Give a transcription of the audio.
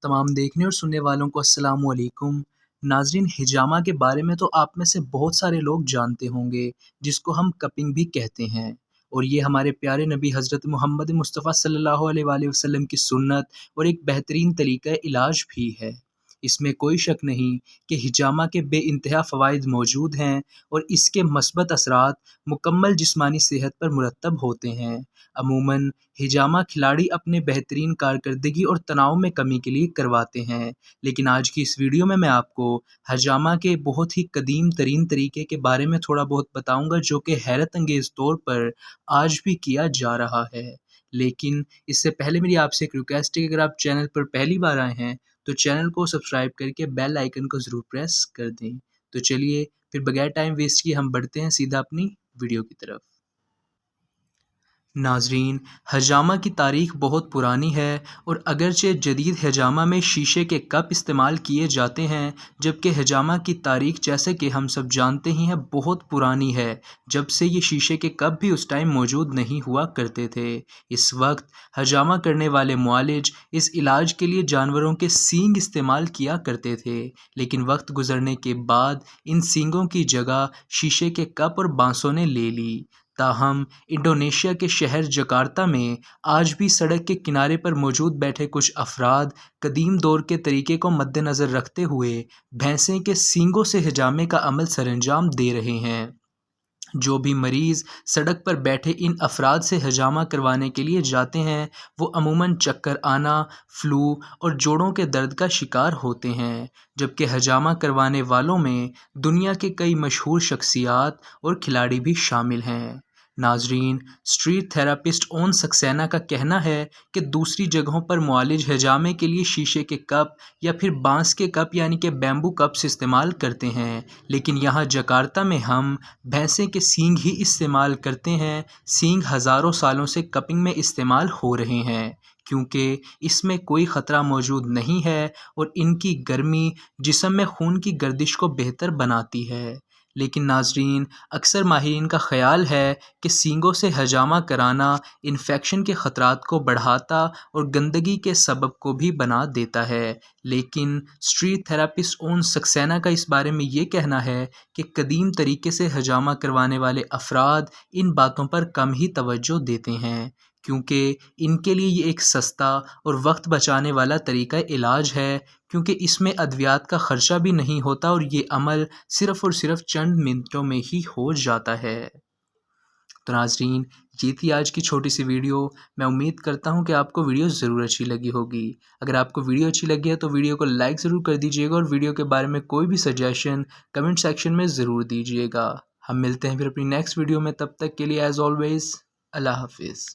तमाम देखने और सुनने वालों को अस्सलाम वालेकुम। नाज़रीन, हिजामा के बारे में तो आप में से बहुत सारे लोग जानते होंगे, जिसको हम कपिंग भी कहते हैं। और ये हमारे प्यारे नबी हज़रत मोहम्मद मुस्तफ़ा सल्लल्लाहु अलैहि वसल्लम की सुन्नत और एक बेहतरीन तरीक़ा इलाज भी है। इसमें कोई शक नहीं कि हिजामा के बेइंतहा फ़वाइद मौजूद हैं और इसके मस्बत असरात मुकम्मल जिस्मानी सेहत पर मुरतब होते हैं। अमूमन हिजामा खिलाड़ी अपने बेहतरीन कारकर्दगी और तनाव में कमी के लिए करवाते हैं, लेकिन आज की इस वीडियो में मैं आपको हिजामा के बहुत ही कदीम तरीन तरीके के बारे में थोड़ा बहुत बताऊंगा, जो कि हैरत अंगेज़ तौर पर आज भी किया जा रहा है। लेकिन इससे पहले मेरी आपसे एक रिक्वेस्ट है कि अगर आप चैनल पर पहली बार आए हैं तो चैनल को सब्सक्राइब करके बेल आइकन को ज़रूर प्रेस कर दें। तो चलिए फिर बगैर टाइम वेस्ट किए हम बढ़ते हैं सीधा अपनी वीडियो की तरफ। नाज़रीन, हिजामा की तारीख़ बहुत पुरानी है और अगरचे जदीद हिजामा में शीशे के कप इस्तेमाल किए जाते हैं, जबकि हिजामा की तारीख़ जैसे कि हम सब जानते ही हैं बहुत पुरानी है, जब से ये शीशे के कप भी उस टाइम मौजूद नहीं हुआ करते थे। इस वक्त हिजामा करने वाले मुआलिज इस इलाज के लिए जानवरों के सींग इस्तेमाल किया करते थे, लेकिन वक्त गुजरने के बाद इन सींगों की जगह शीशे के कप और बांसों ने ले ली। ताहम इंडोनेशिया के शहर जकार्ता में आज भी सड़क के किनारे पर मौजूद बैठे कुछ अफराद कदीम दौर के तरीके को मद्देनज़र रखते हुए भैंसे के सींगों से हिजामे का अमल सरअंजाम दे रहे हैं। जो भी मरीज़ सड़क पर बैठे इन अफराद से हिजामा करवाने के लिए जाते हैं, वो अमूमन चक्कर आना, फ्लू और जोड़ों के दर्द का शिकार होते हैं, जबकि हिजामा करवाने वालों में दुनिया के कई मशहूर शख्सियात और खिलाड़ी भी शामिल हैं। नाजरीन, स्ट्रीट थेरापिस्ट ओन सक्सेना का कहना है कि दूसरी जगहों पर मुआलिज हिजामे के लिए शीशे के कप या फिर बांस के कप यानी कि बैम्बू कप्स इस्तेमाल करते हैं, लेकिन यहाँ जकार्ता में हम भैंसे के सींग ही इस्तेमाल करते हैं। सींग हज़ारों सालों से कपिंग में इस्तेमाल हो रहे हैं, क्योंकि इसमें कोई ख़तरा मौजूद नहीं है और इनकी गर्मी जिस्म में खून की गर्दिश को बेहतर बनाती है। लेकिन नाजरीन, अक्सर माहिरीन का ख़्याल है कि सींगों से हिजामा कराना इन्फेक्शन के ख़तरात को बढ़ाता और गंदगी के सबब को भी बना देता है। लेकिन स्ट्रीट थेरापिस्ट ओन सक्सेना का इस बारे में ये कहना है कि कदीम तरीके से हिजामा करवाने वाले अफराद इन बातों पर कम ही तवज्जो देते हैं, क्योंकि इनके लिए ये एक सस्ता और वक्त बचाने वाला तरीका इलाज है, क्योंकि इसमें अद्वियात का ख़र्चा भी नहीं होता और ये अमल सिर्फ़ और सिर्फ चंद मिनटों में ही हो जाता है। तो नाज़रीन, ये थी आज की छोटी सी वीडियो। मैं उम्मीद करता हूँ कि आपको वीडियो ज़रूर अच्छी लगी होगी। अगर आपको वीडियो अच्छी लगी है तो वीडियो को लाइक ज़रूर कर दीजिएगा और वीडियो के बारे में कोई भी सजेशन कमेंट सेक्शन में ज़रूर दीजिएगा। हम मिलते हैं फिर अपनी नेक्स्ट वीडियो में, तब तक के लिए एज़ ऑलवेज़ अल्लाह हाफिज़।